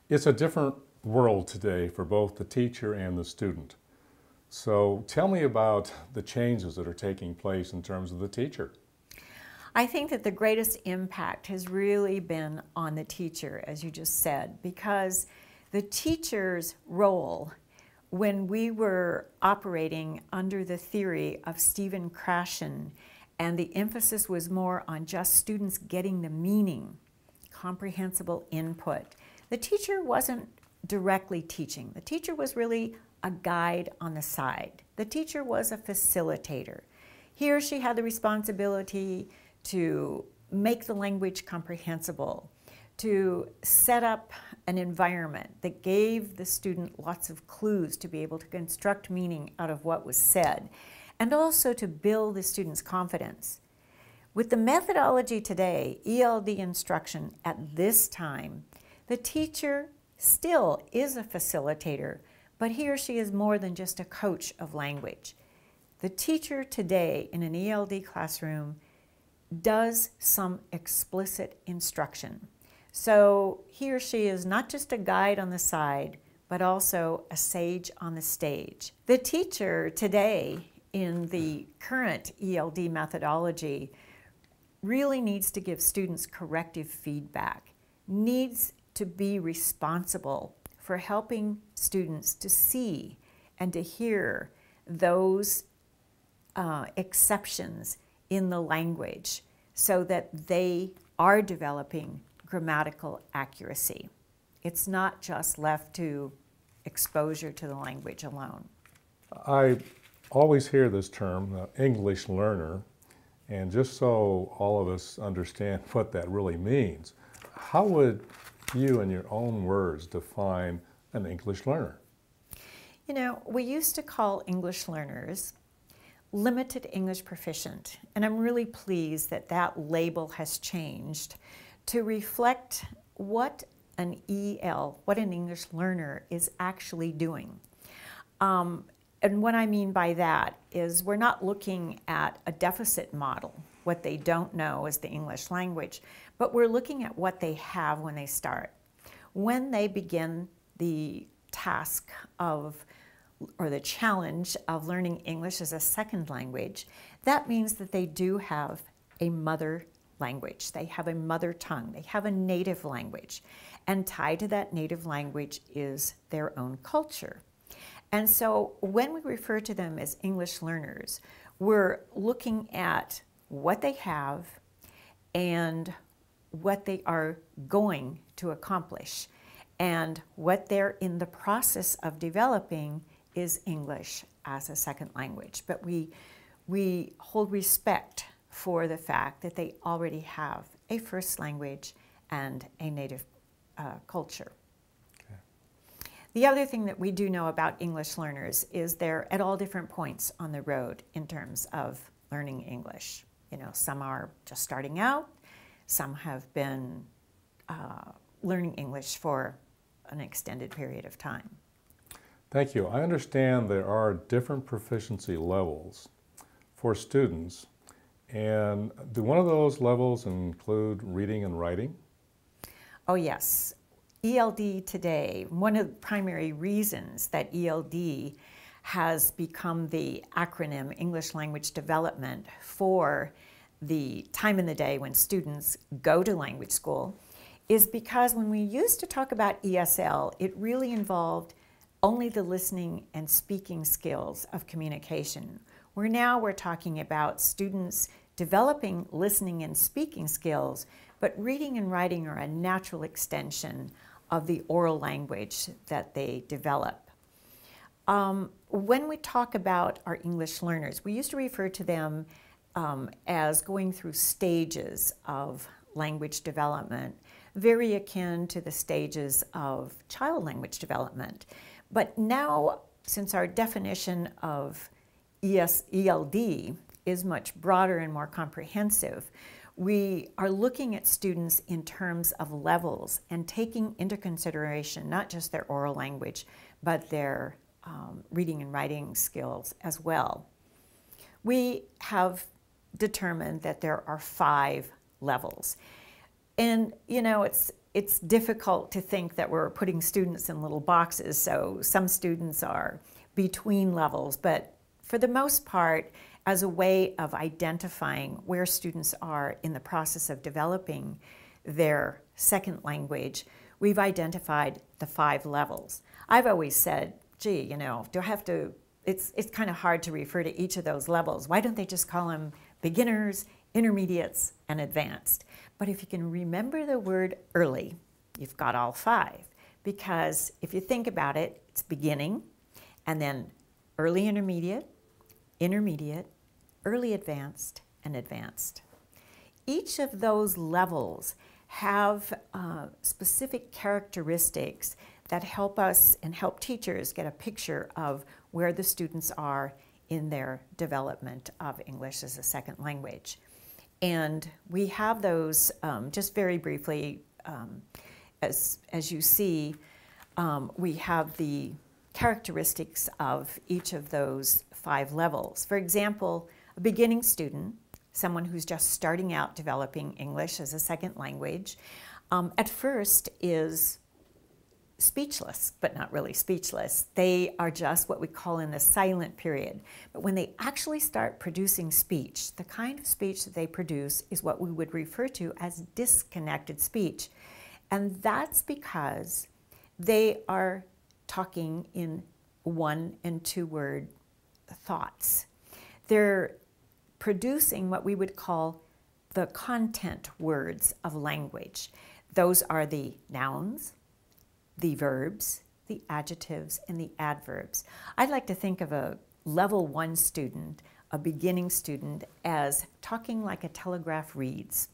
It's a different world today for both the teacher and the student. So tell me about the changes that are taking place in terms of the teacher. I think that the greatest impact has really been on the teacher, as you just said, because the teacher's role, when we were operating under the theory of Stephen Krashen, and the emphasis was more on just students getting the meaning, comprehensible input, the teacher wasn't directly teaching. The teacher was really a guide on the side. The teacher was a facilitator. He or she had the responsibility to make the language comprehensible, to set up an environment that gave the student lots of clues to be able to construct meaning out of what was said, and also to build the student's confidence. With the methodology today, ELD instruction at this time, the teacher still is a facilitator, but he or she is more than just a coach of language. The teacher today in an ELD classroom does some explicit instruction. So he or she is not just a guide on the side, but also a sage on the stage. The teacher today in the current ELD methodology really needs to give students corrective feedback, needs to be responsible for helping students to see and to hear those exceptions in the language so that they are developing grammatical accuracy. It's not just left to exposure to the language alone. I always hear this term, English learner, and just so all of us understand what that really means, how would you, in your own words, define an English learner? You know, we used to call English learners limited English proficient, and I'm really pleased that that label has changed to reflect what an EL, what an English learner is actually doing. And what I mean by that is we're not looking at a deficit model, what they don't know is the English language, but we're looking at what they have when they start. When they begin the task of, or the challenge of learning English as a second language, that means that they do have a mother language. They have a mother tongue. They have a native language. And tied to that native language is their own culture. And so when we refer to them as English learners, we're looking at what they have and what they are going to accomplish. And what they're in the process of developing is English as a second language. But we hold respect for the fact that they already have a first language and a native culture. Okay. The other thing that we do know about English learners is they're at all different points on the road in terms of learning English. You know, some are just starting out, some have been learning English for an extended period of time. Thank you. I understand there are different proficiency levels for students. And do one of those levels include reading and writing? Oh yes. ELD today, one of the primary reasons that ELD has become the acronym English Language Development for the time in the day when students go to language school is because when we used to talk about ESL, it really involved only the listening and speaking skills of communication. Where now we're talking about students developing listening and speaking skills, but reading and writing are a natural extension of the oral language that they develop. When we talk about our English learners, we used to refer to them as going through stages of language development, very akin to the stages of child language development. But now, since our definition of ELD is much broader and more comprehensive, we are looking at students in terms of levels and taking into consideration not just their oral language, but their reading and writing skills as well. We have determined that there are 5 levels. And you know, it's difficult to think that we're putting students in little boxes. So some students are between levels, but for the most part, as a way of identifying where students are in the process of developing their second language, we've identified the 5 levels. I've always said, gee, you know, do I have to, it's kind of hard to refer to each of those levels. Why don't they just call them beginners, intermediates, and advanced? But if you can remember the word early, you've got all 5. Because if you think about it, it's beginning, and then early intermediate, intermediate, early advanced, and advanced. Each of those levels have specific characteristics that help us and help teachers get a picture of where the students are in their development of English as a second language. And we have those, just very briefly, as you see, we have the characteristics of each of those 5 levels. For example, a beginning student, someone who's just starting out developing English as a second language, at first is speechless, but not really speechless. They are just what we call in the silent period. But when they actually start producing speech, the kind of speech that they produce is what we would refer to as disconnected speech. And that's because they are talking in 1- and 2-word thoughts. They're producing what we would call the content words of language. Those are the nouns, the verbs, the adjectives, and the adverbs. I'd like to think of a level 1 student, a beginning student, as talking like a telegraph reads.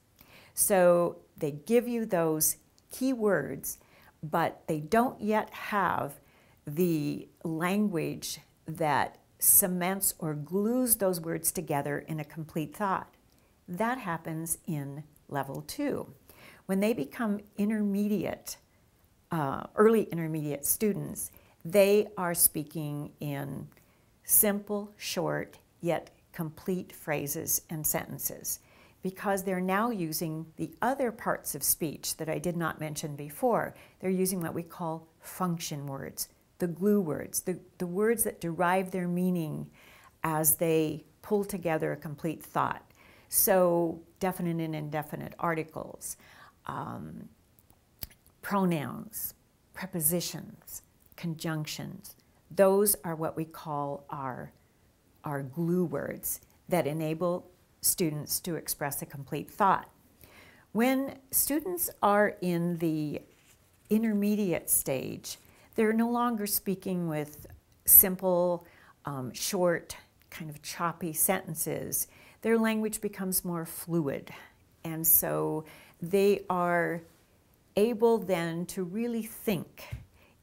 So they give you those key words, but they don't yet have the language that cements or glues those words together in a complete thought. That happens in level 2. When they become intermediate, early intermediate students, they are speaking in simple, short, yet complete phrases and sentences, because they're now using the other parts of speech that I did not mention before. They're using what we call function words, the glue words, the words that derive their meaning as they pull together a complete thought. So definite and indefinite articles, pronouns, prepositions, conjunctions, those are what we call our glue words that enable students to express a complete thought. When students are in the intermediate stage, they're no longer speaking with simple, short, kind of choppy sentences. Their language becomes more fluid, and so they are able then to really think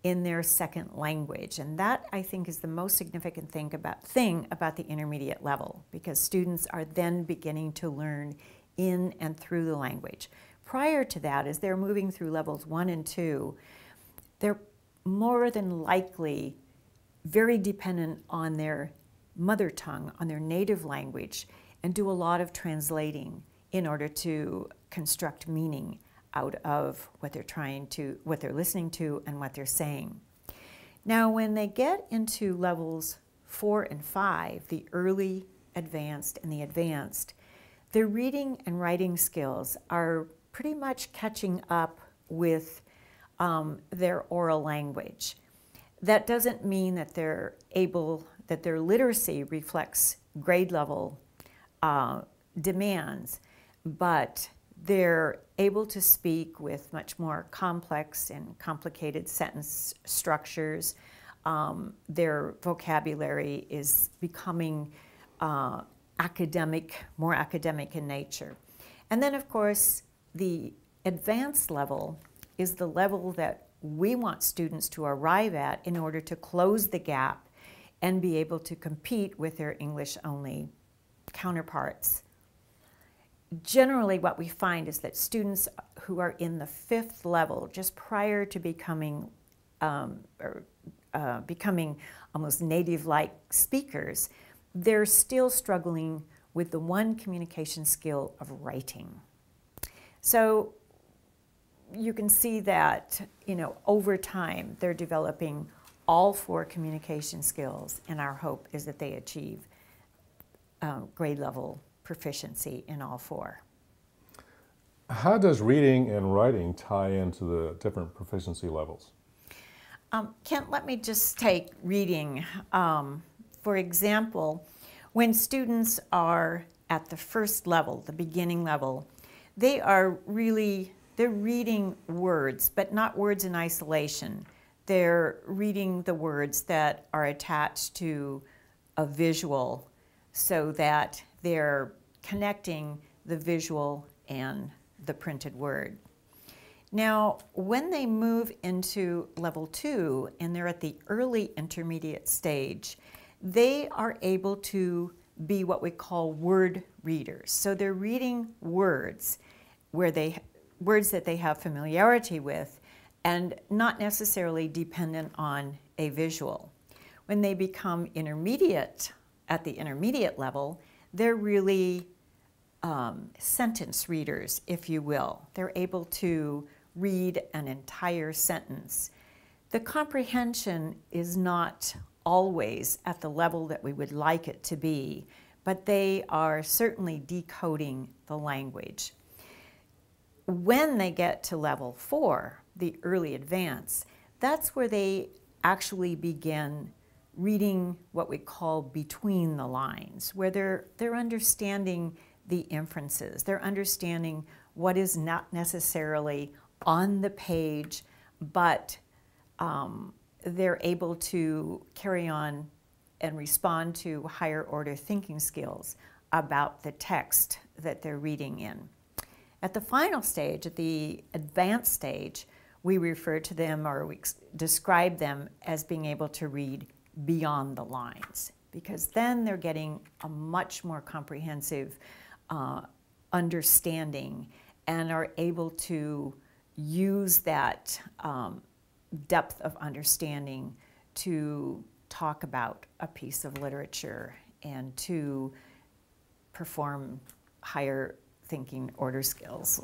in their second language. And that, I think, is the most significant thing about the intermediate level, because students are then beginning to learn in and through the language. Prior to that, as they're moving through levels 1 and 2, they're more than likely very dependent on their mother tongue, on their native language, and do a lot of translating in order to construct meaning out of what they're listening to and what they're saying. Now, when they get into levels 4 and 5, the early, advanced, and the advanced, their reading and writing skills are pretty much catching up with their oral language. That doesn't mean that their literacy reflects grade level demands, but they're able to speak with much more complex and complicated sentence structures. Their vocabulary is becoming more academic in nature. And then, of course, the advanced level is the level that we want students to arrive at in order to close the gap and be able to compete with their English-only counterparts. Generally, what we find is that students who are in the 5th level, just prior to becoming almost native-like speakers, they're still struggling with the one communication skill of writing. So you can see that, over time they're developing all 4 communication skills, and our hope is that they achieve grade level proficiency in all 4. How does reading and writing tie into the different proficiency levels? Kent, let me just take reading. For example, when students are at the first level, the beginning level, they're reading words, but not words in isolation. They're reading the words that are attached to a visual so that they're connecting the visual and the printed word. Now, when they move into level 2 and they're at the early intermediate stage, they are able to be what we call word readers. So they're reading words words that they have familiarity with and not necessarily dependent on a visual. When they become intermediate, at the intermediate level, they're really sentence readers, if you will. They're able to read an entire sentence. The comprehension is not always at the level that we would like it to be, but they are certainly decoding the language. When they get to level 4, the early advance, that's where they actually begin reading what we call between the lines, where they're understanding the inferences. They're understanding what is not necessarily on the page, but they're able to carry on and respond to higher order thinking skills about the text that they're reading in. At the final stage, at the advanced stage, we refer to them, or we describe them as being able to read beyond the lines, because then they're getting a much more comprehensive understanding and are able to use that depth of understanding to talk about a piece of literature and to perform higher thinking order skills.